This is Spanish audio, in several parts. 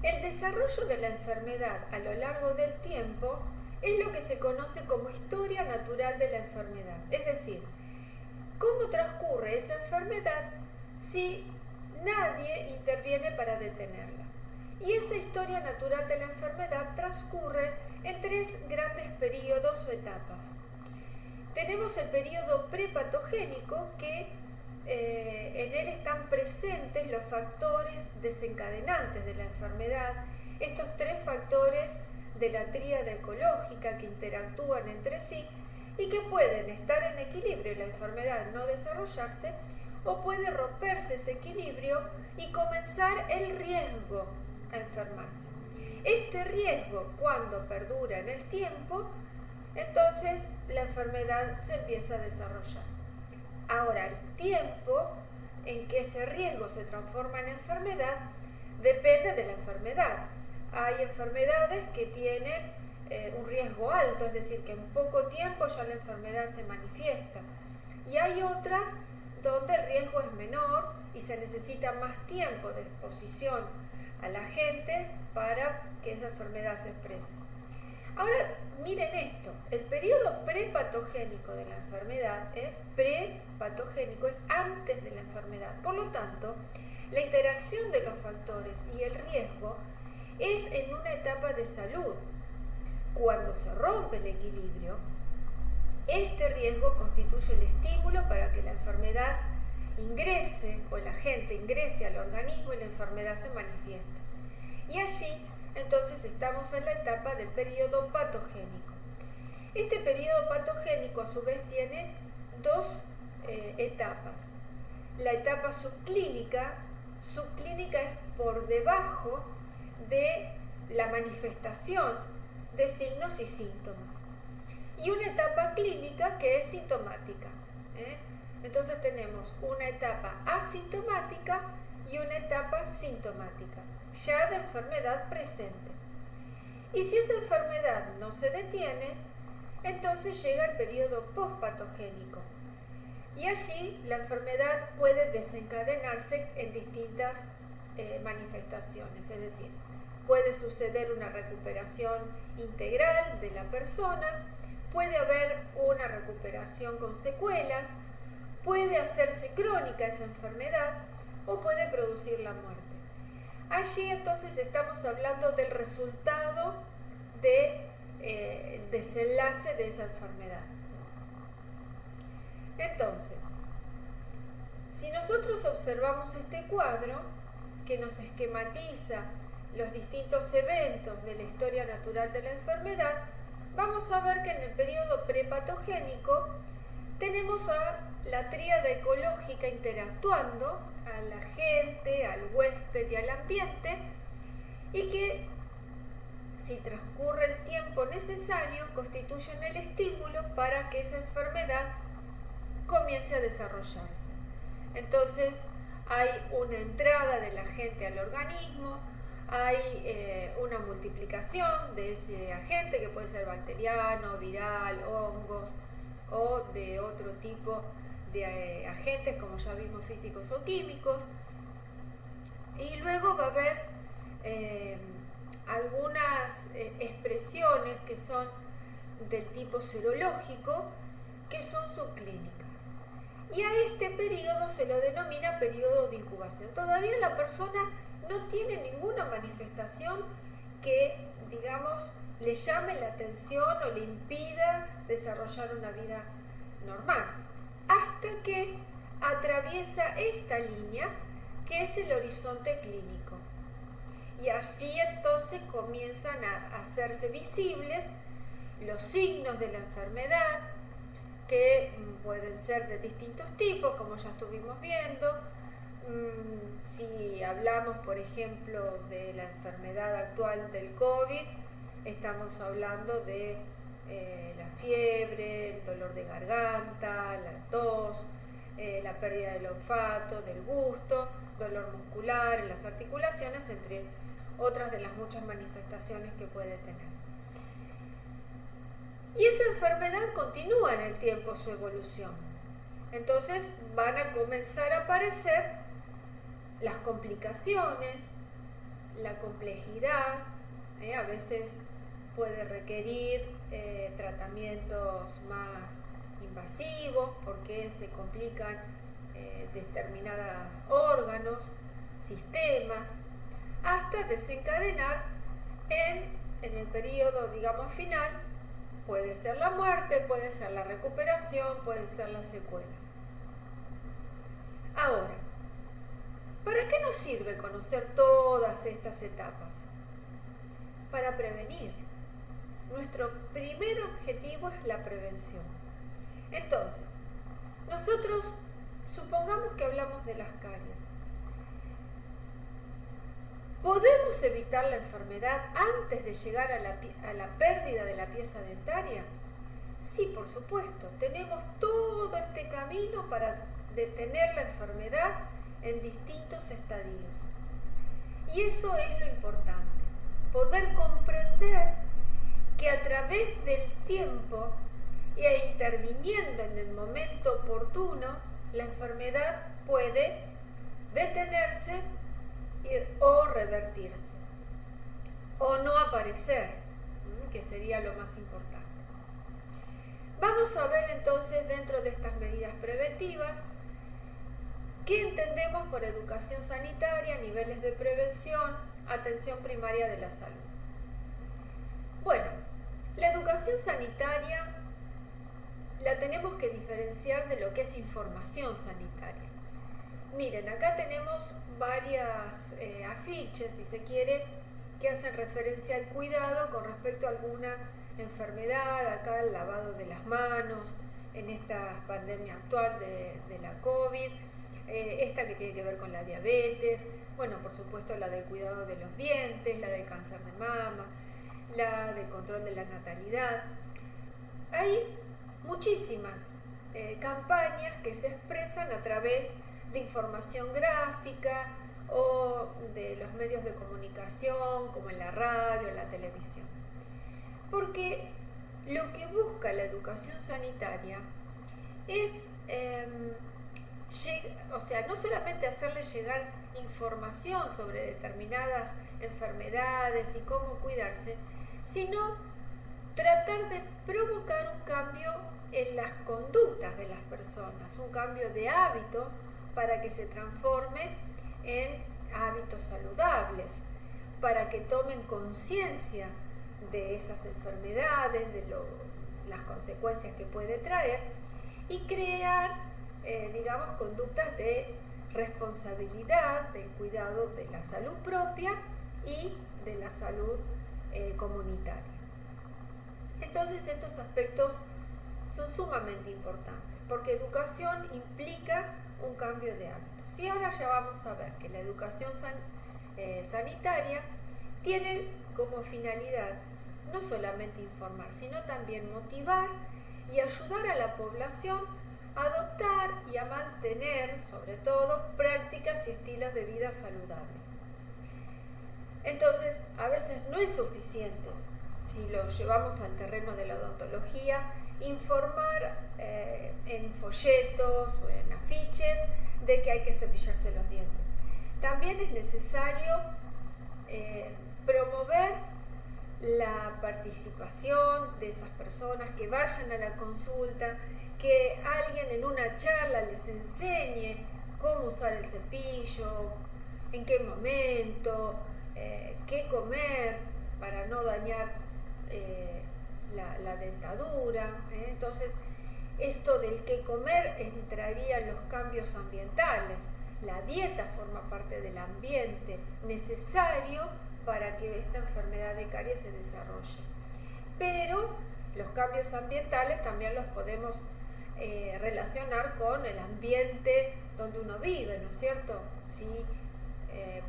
El desarrollo de la enfermedad a lo largo del tiempo es lo que se conoce como historia natural de la enfermedad, es decir, cómo transcurre esa enfermedad si nadie interviene para detenerla. Y esa historia natural de la enfermedad transcurre en 3 grandes periodos o etapas. Tenemos el periodo prepatogénico, que en él están presentes los factores desencadenantes de la enfermedad, estos 3 factores de la tríada ecológica que interactúan entre sí y que pueden estar en equilibrio y la enfermedad no desarrollarse, o puede romperse ese equilibrio y comenzar el riesgo a enfermarse. Este riesgo, cuando perdura en el tiempo, entonces la enfermedad se empieza a desarrollar. Ahora, el tiempo en que ese riesgo se transforma en enfermedad depende de la enfermedad. Hay enfermedades que tienen un riesgo alto, es decir, que en poco tiempo ya la enfermedad se manifiesta. Y hay otras donde el riesgo es menor y se necesita más tiempo de exposición a la gente para que esa enfermedad se exprese. Ahora, miren esto, el periodo prepatogénico de la enfermedad, prepatogénico es antes de la enfermedad, por lo tanto, la interacción de los factores y el riesgo es en una etapa de salud. Cuando se rompe el equilibrio, este riesgo constituye el estímulo para que la enfermedad ingrese o el agente ingrese al organismo y la enfermedad se manifieste. Y allí, entonces, estamos en la etapa del periodo patogénico. Este periodo patogénico, a su vez, tiene 2 etapas. La etapa subclínica es por debajo de la manifestación de signos y síntomas. Y una etapa clínica que es sintomática. Entonces tenemos una etapa asintomática y una etapa sintomática, ya de enfermedad presente. Y si esa enfermedad no se detiene, entonces llega el periodo pospatogénico. Y allí la enfermedad puede desencadenarse en distintas manifestaciones, es decir, puede suceder una recuperación integral de la persona, puede haber una recuperación con secuelas, puede hacerse crónica esa enfermedad o puede producir la muerte. Allí entonces estamos hablando del resultado de desenlace de esa enfermedad. Entonces, si nosotros observamos este cuadro que nos esquematiza los distintos eventos de la historia natural de la enfermedad, vamos a ver que en el periodo prepatogénico tenemos a la tríada ecológica interactuando, a la gente, al huésped y al ambiente, y que, si transcurre el tiempo necesario, constituyen el estímulo para que esa enfermedad comience a desarrollarse. Entonces, hay una entrada de la gente al organismo, hay una multiplicación de ese agente que puede ser bacteriano, viral, hongos o de otro tipo de agentes como ya vimos físicos o químicos, y luego va a haber algunas expresiones que son del tipo serológico que son subclínicas. Y a este periodo se lo denomina periodo de incubación. Todavía la persona no tiene ninguna manifestación que, digamos, le llame la atención o le impida desarrollar una vida normal, hasta que atraviesa esta línea que es el horizonte clínico. Y allí entonces comienzan a hacerse visibles los signos de la enfermedad, que pueden ser de distintos tipos, como ya estuvimos viendo. Si hablamos, por ejemplo, de la enfermedad actual del COVID, estamos hablando de la fiebre, el dolor de garganta, la tos, la pérdida del olfato, del gusto, dolor muscular en las articulaciones, entre otras de las muchas manifestaciones que puede tener. Y esa enfermedad continúa en el tiempo su evolución. Entonces van a comenzar a aparecer las complicaciones, la complejidad, a veces puede requerir tratamientos más invasivos porque se complican determinados órganos, sistemas, hasta desencadenar en el periodo, digamos, final. Puede ser la muerte, puede ser la recuperación, pueden ser las secuelas. Ahora, ¿para qué nos sirve conocer todas estas etapas? Para prevenir. Nuestro primer objetivo es la prevención. Entonces, nosotros supongamos que hablamos de las caries. ¿Podemos evitar la enfermedad antes de llegar a la pérdida de la pieza dentaria? Sí, por supuesto. Tenemos todo este camino para detener la enfermedad en distintos estadios. Y eso es lo importante, poder comprender que a través del tiempo e interviniendo en el momento oportuno, la enfermedad puede detenerse o revertirse, o no aparecer, que sería lo más importante. Vamos a ver entonces, dentro de estas medidas preventivas, ¿qué entendemos por educación sanitaria, niveles de prevención, atención primaria de la salud? Bueno, la educación sanitaria la tenemos que diferenciar de lo que es información sanitaria. Miren, acá tenemos varias afiches, si se quiere, que hacen referencia al cuidado con respecto a alguna enfermedad, acá el lavado de las manos, en esta pandemia actual de la COVID, esta que tiene que ver con la diabetes, bueno, por supuesto la del cuidado de los dientes, la del cáncer de mama, la del control de la natalidad. Hay muchísimas campañas que se expresan a través de información gráfica o de los medios de comunicación como en la radio, en la televisión. Porque lo que busca la educación sanitaria es, no solamente hacerle llegar información sobre determinadas enfermedades y cómo cuidarse, sino tratar de provocar un cambio en las conductas de las personas, un cambio de hábito para que se transforme en hábitos saludables, para que tomen conciencia de esas enfermedades, de las consecuencias que puede traer y crear, conductas de responsabilidad, del cuidado de la salud propia y de la salud comunitaria. Entonces estos aspectos son sumamente importantes porque educación implica un cambio de hábitos. Y ahora ya vamos a ver que la educación sanitaria tiene como finalidad no solamente informar, sino también motivar y ayudar a la población a adoptar y a mantener, sobre todo, prácticas y estilos de vida saludables. Entonces, a veces no es suficiente, si lo llevamos al terreno de la odontología, informar en folletos o en afiches de que hay que cepillarse los dientes. También es necesario promover la participación de esas personas que vayan a la consulta, que alguien en una charla les enseñe cómo usar el cepillo, en qué momento, qué comer para no dañar la dentadura. Entonces, esto del qué comer entraría en los cambios ambientales. La dieta forma parte del ambiente necesario para que esta enfermedad de caries se desarrolle. Pero los cambios ambientales también los podemos relacionar con el ambiente donde uno vive, ¿no es cierto? Si,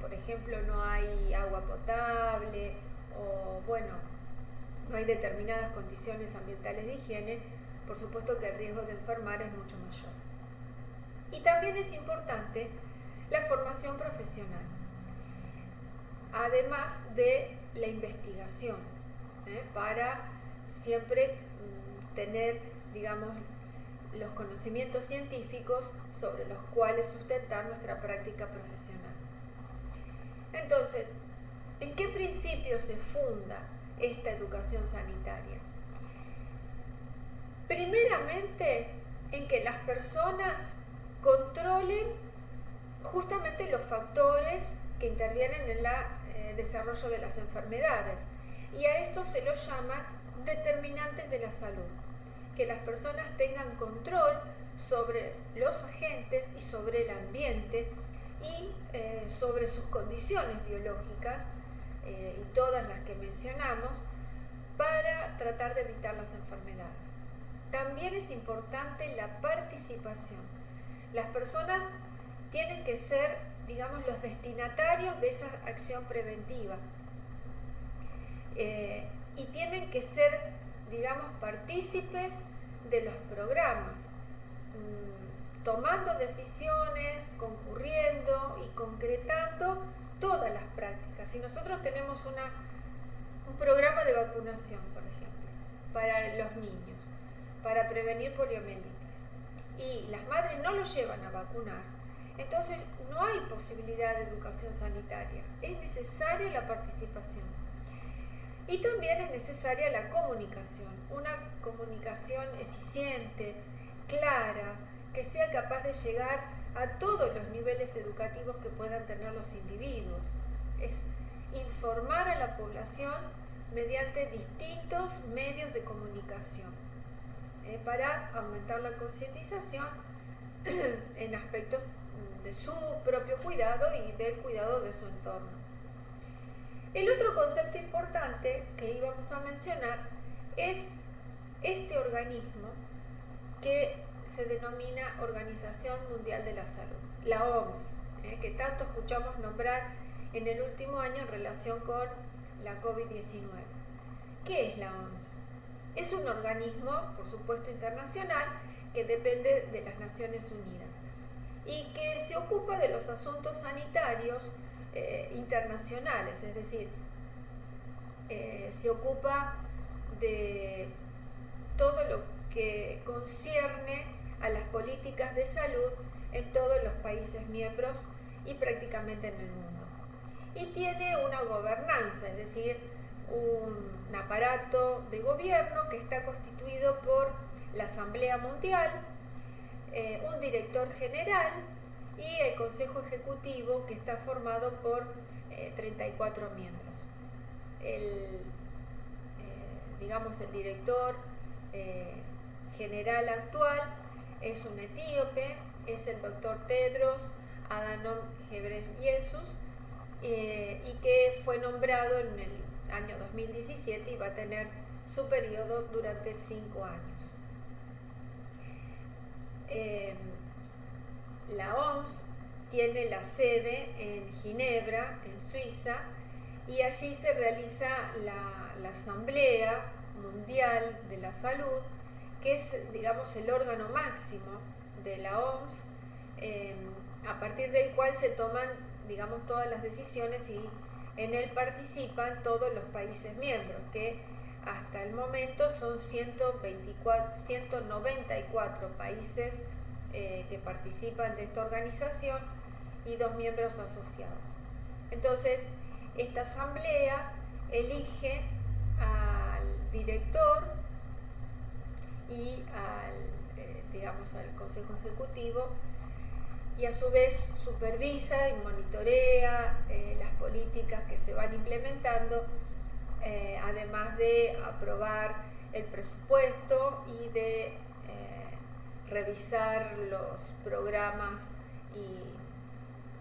por ejemplo, no hay agua potable o, no hay determinadas condiciones ambientales de higiene, por supuesto que el riesgo de enfermar es mucho mayor. Y también es importante la formación profesional, además de la investigación, para siempre tener, los conocimientos científicos sobre los cuales sustentar nuestra práctica profesional. Entonces, ¿En qué principio se funda esta educación sanitaria? Primeramente, en que las personas controlen justamente los factores que intervienen en el desarrollo de las enfermedades. Y a esto se lo llama determinantes de la salud. Que las personas tengan control sobre los agentes y sobre el ambiente y sobre sus condiciones biológicas y todas las que mencionamos para tratar de evitar las enfermedades. También es importante la participación. Las personas tienen que ser, digamos, los destinatarios de esa acción preventiva y tienen que ser, digamos, partícipes de los programas, tomando decisiones, concurriendo y concretando todas las prácticas. Si nosotros tenemos un programa de vacunación, por ejemplo, para los niños, para prevenir poliomielitis, y las madres no los llevan a vacunar, entonces no hay posibilidad de educación sanitaria. Es necesaria la participación. Y también es necesaria la comunicación, una comunicación eficiente, clara, que sea capaz de llegar a todos los niveles educativos que puedan tener los individuos. Es informar a la población mediante distintos medios de comunicación para aumentar la concientización en aspectos de su propio cuidado y del cuidado de su entorno. El otro concepto importante que íbamos a mencionar es este organismo que se denomina Organización Mundial de la Salud, la OMS, que tanto escuchamos nombrar en el último año en relación con la COVID-19. ¿Qué es la OMS? Es un organismo, por supuesto, internacional que depende de las Naciones Unidas y que se ocupa de los asuntos sanitarios internacionales, es decir, se ocupa de todo lo que concierne a las políticas de salud en todos los países miembros y prácticamente en el mundo. Y tiene una gobernanza, es decir, un aparato de gobierno que está constituido por la Asamblea Mundial, un director general y el Consejo Ejecutivo, que está formado por 34 miembros. El director general actual es un etíope, es el doctor Tedros Adhanom Ghebreyesus, y que fue nombrado en el año 2017 y va a tener su periodo durante 5 años. La OMS tiene la sede en Ginebra, en Suiza, y allí se realiza la Asamblea Mundial de la Salud, que es, digamos, el órgano máximo de la OMS, a partir del cual se toman, digamos, todas las decisiones y en él participan todos los países miembros, que hasta el momento son 194 países que participan de esta organización y 2 miembros asociados. Entonces, esta asamblea elige al director y al Consejo Ejecutivo, y a su vez supervisa y monitorea las políticas que se van implementando, además de aprobar el presupuesto y de revisar los programas y,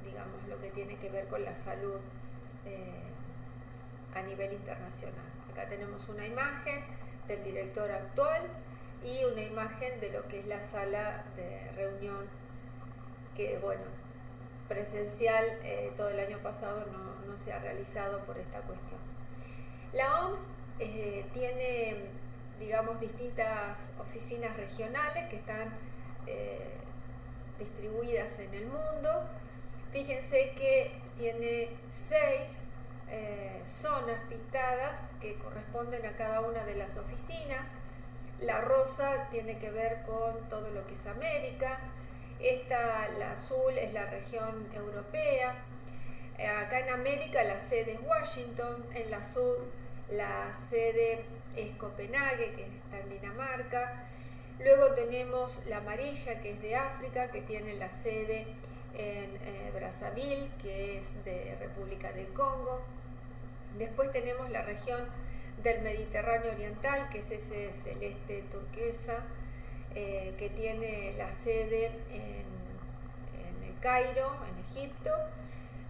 digamos, lo que tiene que ver con la salud a nivel internacional. Acá tenemos una imagen del director actual y una imagen de lo que es la sala de reunión, que, bueno, presencial todo el año pasado no se ha realizado por esta cuestión. La OMS tiene, digamos, distintas oficinas regionales que están distribuidas en el mundo. Fíjense que tiene 6 zonas pintadas que corresponden a cada una de las oficinas. La rosa tiene que ver con todo lo que es América. La azul es la región europea, Acá en América la sede es Washington, en la sur la sede es Copenhague, que está en Dinamarca. Luego tenemos la amarilla, que es de África, que tiene la sede en Brazzaville, que es de República del Congo. Después tenemos la región del Mediterráneo Oriental, que es ese celeste turquesa, que tiene la sede en el Cairo, en Egipto.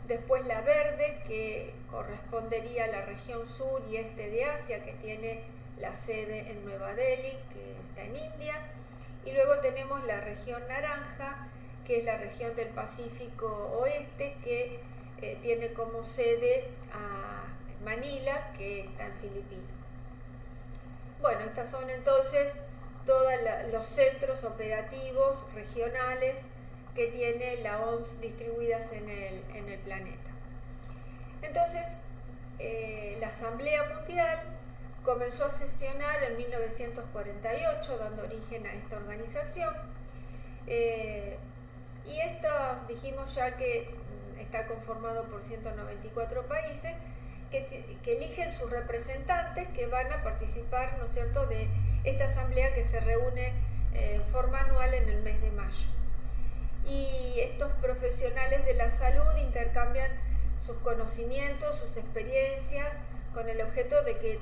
Después la verde, que correspondería a la región sur y este de Asia, que tiene la sede en Nueva Delhi, que está en India. Y luego tenemos la región naranja, que es la región del Pacífico Oeste, que tiene como sede a Manila, que está en Filipinas. Bueno, estas son entonces todos los centros operativos regionales que tiene la OMS distribuidas en el planeta. Entonces, la Asamblea Mundial comenzó a sesionar en 1948, dando origen a esta organización. Y esto dijimos ya que está conformado por 194 países que eligen sus representantes que van a participar, ¿no es cierto?, de esta asamblea que se reúne en forma anual en el mes de mayo. Y estos profesionales de la salud intercambian sus conocimientos, sus experiencias, con el objeto de que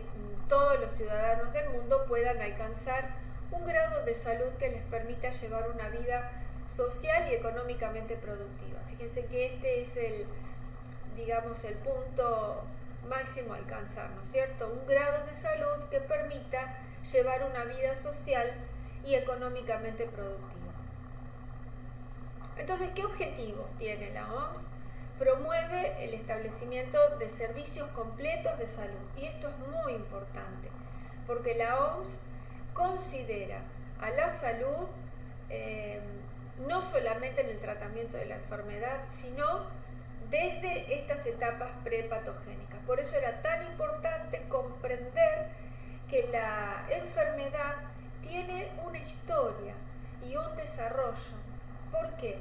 todos los ciudadanos del mundo puedan alcanzar un grado de salud que les permita llevar una vida social y económicamente productiva. Fíjense que este es el punto máximo a alcanzar, ¿no es cierto? Un grado de salud que permita llevar una vida social y económicamente productiva. Entonces, ¿qué objetivos tiene la OMS? Promueve el establecimiento de servicios completos de salud. Y esto es muy importante, porque la OMS considera a la salud no solamente en el tratamiento de la enfermedad, sino desde estas etapas prepatogénicas. Por eso era tan importante comprender que la enfermedad tiene una historia y un desarrollo. ¿Por qué?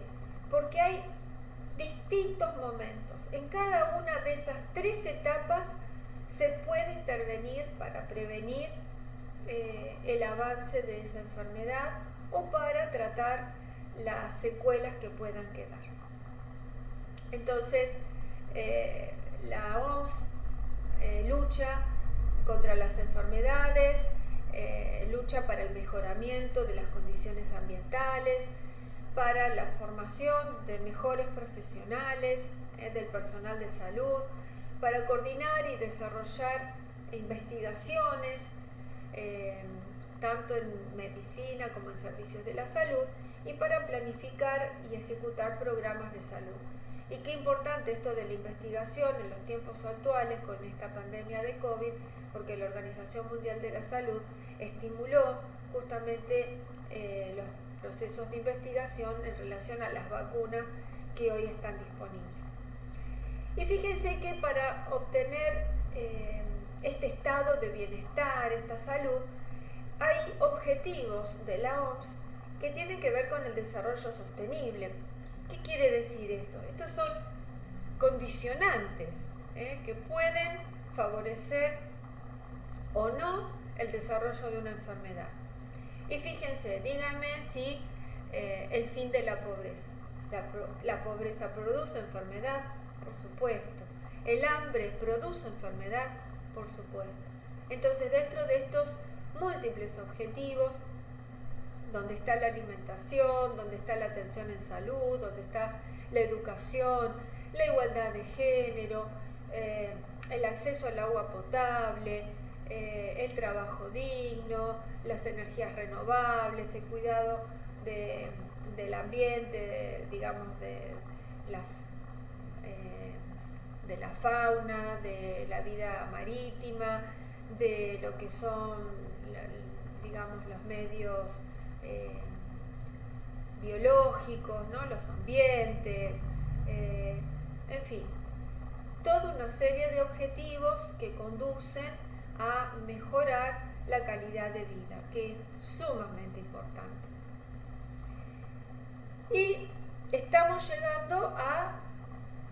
Porque hay distintos momentos. En cada una de esas tres etapas se puede intervenir para prevenir el avance de esa enfermedad o para tratar las secuelas que puedan quedar. Entonces, la OMS lucha contra las enfermedades, lucha para el mejoramiento de las condiciones ambientales, para la formación de mejores profesionales, del personal de salud, para coordinar y desarrollar investigaciones, tanto en medicina como en servicios de la salud, y para planificar y ejecutar programas de salud. Y qué importante esto de la investigación en los tiempos actuales con esta pandemia de COVID, porque la Organización Mundial de la Salud estimuló justamente los procesos de investigación en relación a las vacunas que hoy están disponibles. Y fíjense que para obtener este estado de bienestar, esta salud, hay objetivos de la OMS que tienen que ver con el desarrollo sostenible. ¿Qué quiere decir esto? Estos son condicionantes que pueden favorecer o no el desarrollo de una enfermedad. Y fíjense, díganme si el fin de la pobreza. La pobreza produce enfermedad, por supuesto. El hambre produce enfermedad, por supuesto. Entonces, dentro de estos múltiples objetivos, donde está la alimentación, donde está la atención en salud, donde está la educación, la igualdad de género, el acceso al agua potable, el trabajo digno, las energías renovables, el cuidado del ambiente, de la fauna, de la vida marítima, de lo que son, los medios biológicos, ¿no? Los ambientes, en fin, toda una serie de objetivos que conducen a mejorar la calidad de vida, que es sumamente importante. Y estamos llegando a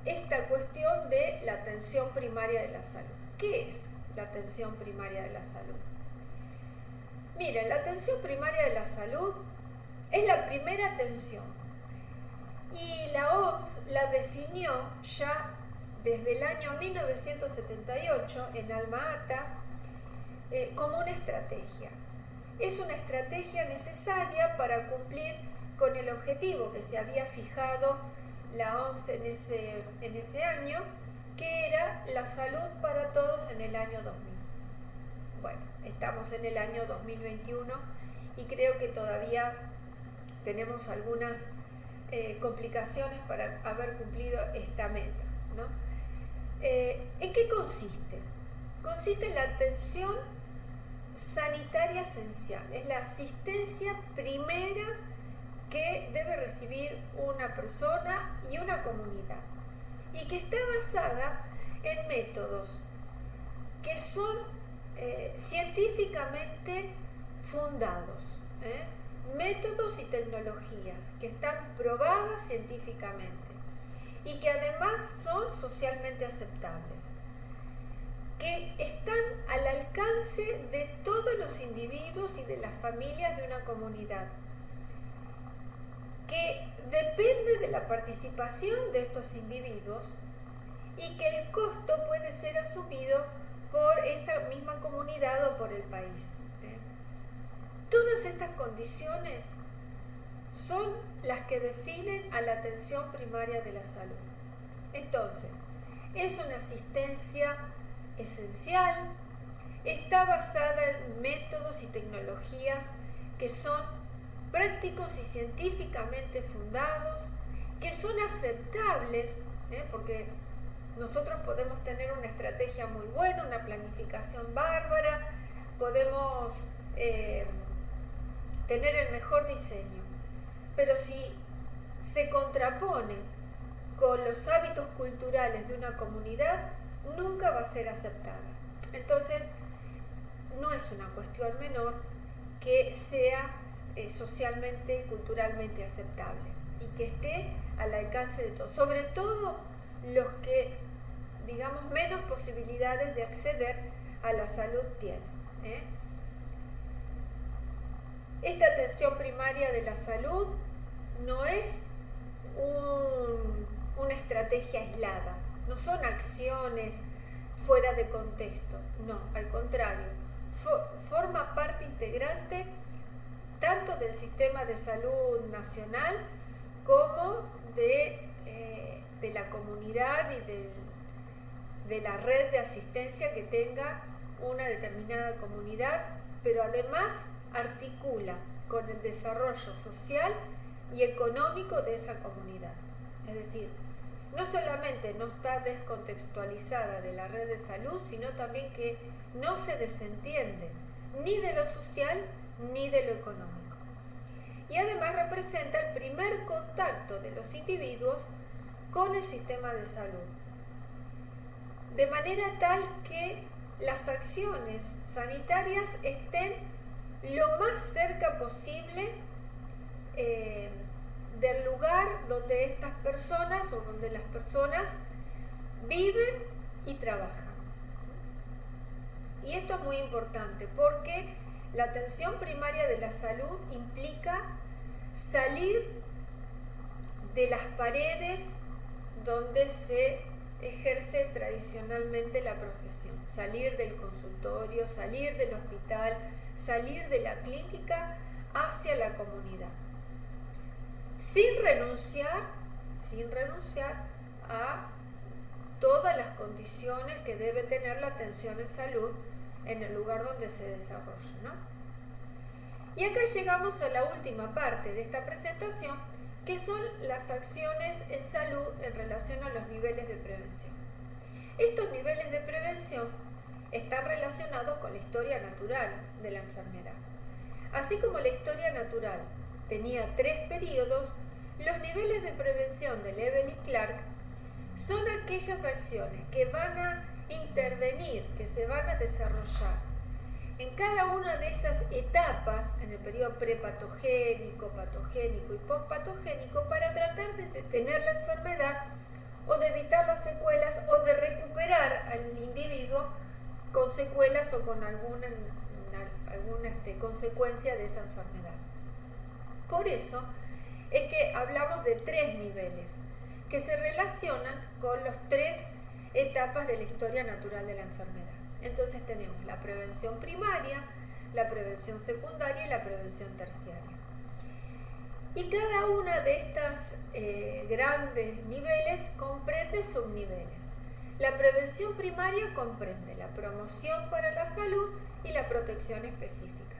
esta cuestión de la atención primaria de la salud. ¿Qué es la atención primaria de la salud? Miren, la atención primaria de la salud es la primera atención y la OMS la definió ya desde el año 1978 en Alma Ata como una estrategia. Es una estrategia necesaria para cumplir con el objetivo que se había fijado la OMS en ese año, que era la salud para todos en el año 2000. Bueno, estamos en el año 2021 y creo que todavía tenemos algunas complicaciones para haber cumplido esta meta, ¿no? ¿En qué consiste? Consiste en la atención sanitaria esencial, es la asistencia primera que debe recibir una persona y una comunidad, y que está basada en métodos que son científicamente fundados, métodos y tecnologías que están probadas científicamente y que además son socialmente aceptables, que están al alcance de todos los individuos y de las familias de una comunidad, que depende de la participación de estos individuos y que el costo puede ser asumido por esa misma comunidad o por el país. Todas estas condiciones son las que definen a la atención primaria de la salud. Entonces, es una asistencia esencial, está basada en métodos y tecnologías que son prácticos y científicamente fundados, que son aceptables, porque nosotros podemos tener una estrategia muy buena, una planificación bárbara, podemos tener el mejor diseño, pero si se contrapone con los hábitos culturales de una comunidad, nunca va a ser aceptada. Entonces, no es una cuestión menor que sea socialmente y culturalmente aceptable y que esté al alcance de todos, sobre todo los que, digamos, menos posibilidades de acceder a la salud tienen. Esta atención primaria de la salud no es una estrategia aislada, no son acciones fuera de contexto, no, al contrario, forma parte integrante tanto del sistema de salud nacional como de la comunidad y de la red de asistencia que tenga una determinada comunidad, pero además articula con el desarrollo social y económico de esa comunidad. Es decir, no solamente no está descontextualizada de la red de salud, sino también que no se desentiende ni de lo social ni de lo económico. Y además representa el primer contacto de los individuos con el sistema de salud, de manera tal que las acciones sanitarias estén lo más cerca posible del lugar donde estas personas o donde las personas viven y trabajan. Y esto es muy importante porque la atención primaria de la salud implica salir de las paredes donde se ejerce tradicionalmente la profesión, salir del consultorio, salir del hospital, salir de la clínica hacia la comunidad, sin renunciar a todas las condiciones que debe tener la atención en salud en el lugar donde se desarrolla, ¿no? Y acá llegamos a la última parte de esta presentación, que son las acciones en salud en relación a los niveles de prevención. Estos niveles de prevención están relacionados con la historia natural de la enfermedad. Así como la historia natural tenía 3 periodos, los niveles de prevención de Lebel y Clark son aquellas acciones que van a intervenir, que se van a desarrollar en cada una de esas etapas, en el periodo prepatogénico, patogénico y postpatogénico, para tratar de detener la enfermedad o de evitar las secuelas o de recuperar al individuo con secuelas o con alguna consecuencia de esa enfermedad. Por eso es que hablamos de 3 niveles que se relacionan con las 3 etapas de la historia natural de la enfermedad. Entonces tenemos la prevención primaria, la prevención secundaria y la prevención terciaria. Y cada una de estas grandes niveles comprende subniveles. La prevención primaria comprende la promoción para la salud y la protección específica.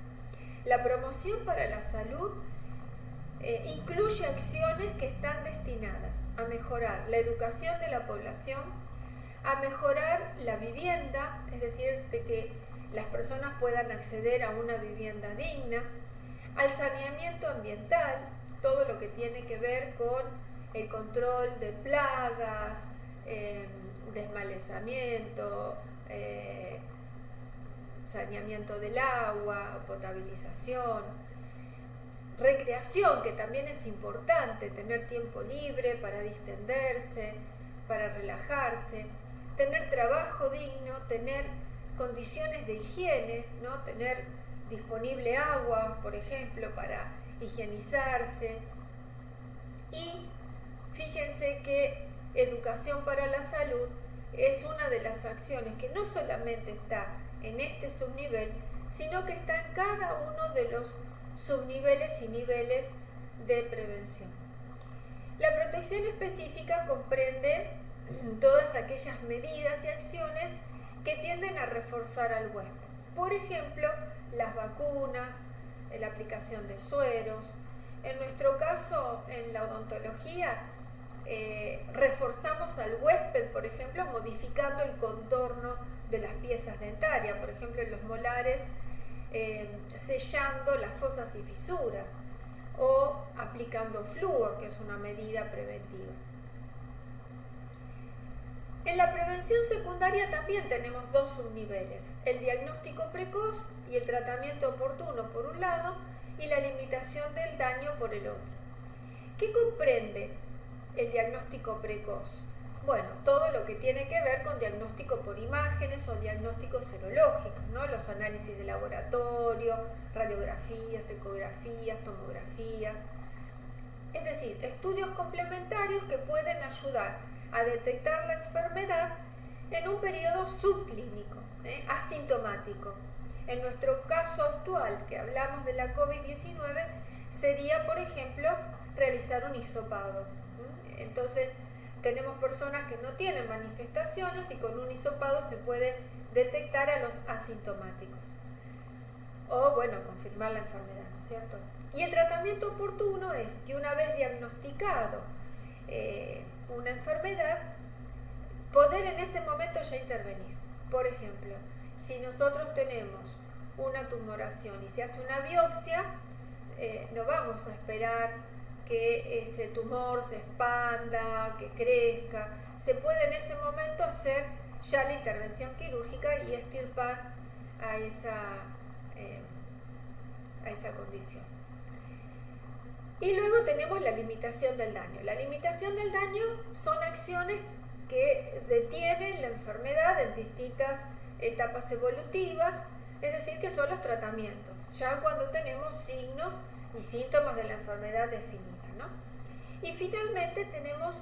La promoción para la salud incluye acciones que están destinadas a mejorar la educación de la población, a mejorar la vivienda, es decir, de que las personas puedan acceder a una vivienda digna, al saneamiento ambiental, todo lo que tiene que ver con el control de plagas, desmalezamiento, saneamiento del agua, potabilización, recreación, que también es importante, tener tiempo libre para distenderse, para relajarse, tener trabajo digno, tener condiciones de higiene, ¿no? Tener disponible agua, por ejemplo, para higienizarse. Y fíjense que educación para la salud es una de las acciones que no solamente está en este subnivel, sino que está en cada uno de los subniveles y niveles de prevención. La protección específica comprende todas aquellas medidas y acciones que tienden a reforzar al huésped. Por ejemplo, las vacunas, la aplicación de sueros. En nuestro caso, en la odontología, reforzamos al huésped, por ejemplo, modificando el contorno de las piezas dentarias, por ejemplo, en los molares, sellando las fosas y fisuras, o aplicando flúor, que es una medida preventiva. En la prevención secundaria también tenemos 2 subniveles, el diagnóstico precoz y el tratamiento oportuno por un lado, y la limitación del daño por el otro. ¿Qué comprende el diagnóstico precoz? Bueno, todo lo que tiene que ver con diagnóstico por imágenes o diagnósticos serológicos, ¿no? Los análisis de laboratorio, radiografías, ecografías, tomografías. Es decir, estudios complementarios que pueden ayudar a detectar la enfermedad en un periodo subclínico, asintomático. En nuestro caso actual, que hablamos de la COVID-19, sería, por ejemplo, realizar un hisopado. Entonces, tenemos personas que no tienen manifestaciones y con un hisopado se puede detectar a los asintomáticos. O, bueno, confirmar la enfermedad, ¿no es cierto? Y el tratamiento oportuno es que una vez diagnosticado una enfermedad, poder en ese momento ya intervenir. Por ejemplo, si nosotros tenemos una tumoración y se hace una biopsia, no vamos a esperar que ese tumor se expanda, que crezca. Se puede en ese momento hacer ya la intervención quirúrgica y extirpar a esa condición. Y luego tenemos la limitación del daño. La limitación del daño son acciones que detienen la enfermedad en distintas etapas evolutivas, es decir, que son los tratamientos, ya cuando tenemos signos y síntomas de la enfermedad definida, ¿no? Y finalmente tenemos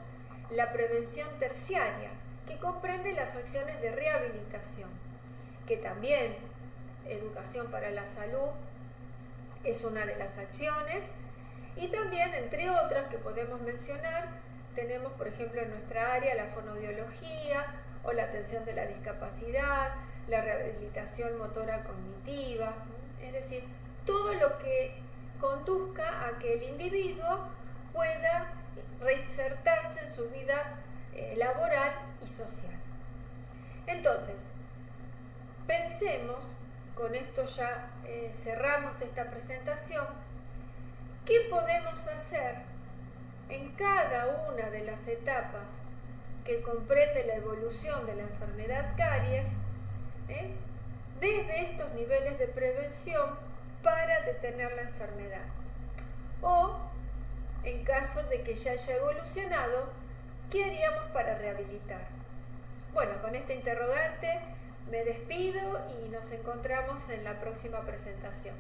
la prevención terciaria, que comprende las acciones de rehabilitación, que también educación para la salud es una de las acciones, y también, entre otras que podemos mencionar, tenemos, por ejemplo, en nuestra área la fonoaudiología o la atención de la discapacidad, la rehabilitación motora cognitiva, es decir, todo lo que conduzca a que el individuo pueda reinsertarse en su vida laboral y social. Entonces, pensemos, con esto ya cerramos esta presentación, ¿qué podemos hacer en cada una de las etapas que comprende la evolución de la enfermedad caries, desde estos niveles de prevención para detener la enfermedad? O, en caso de que ya haya evolucionado, ¿qué haríamos para rehabilitar? Bueno, con este interrogante me despido y nos encontramos en la próxima presentación.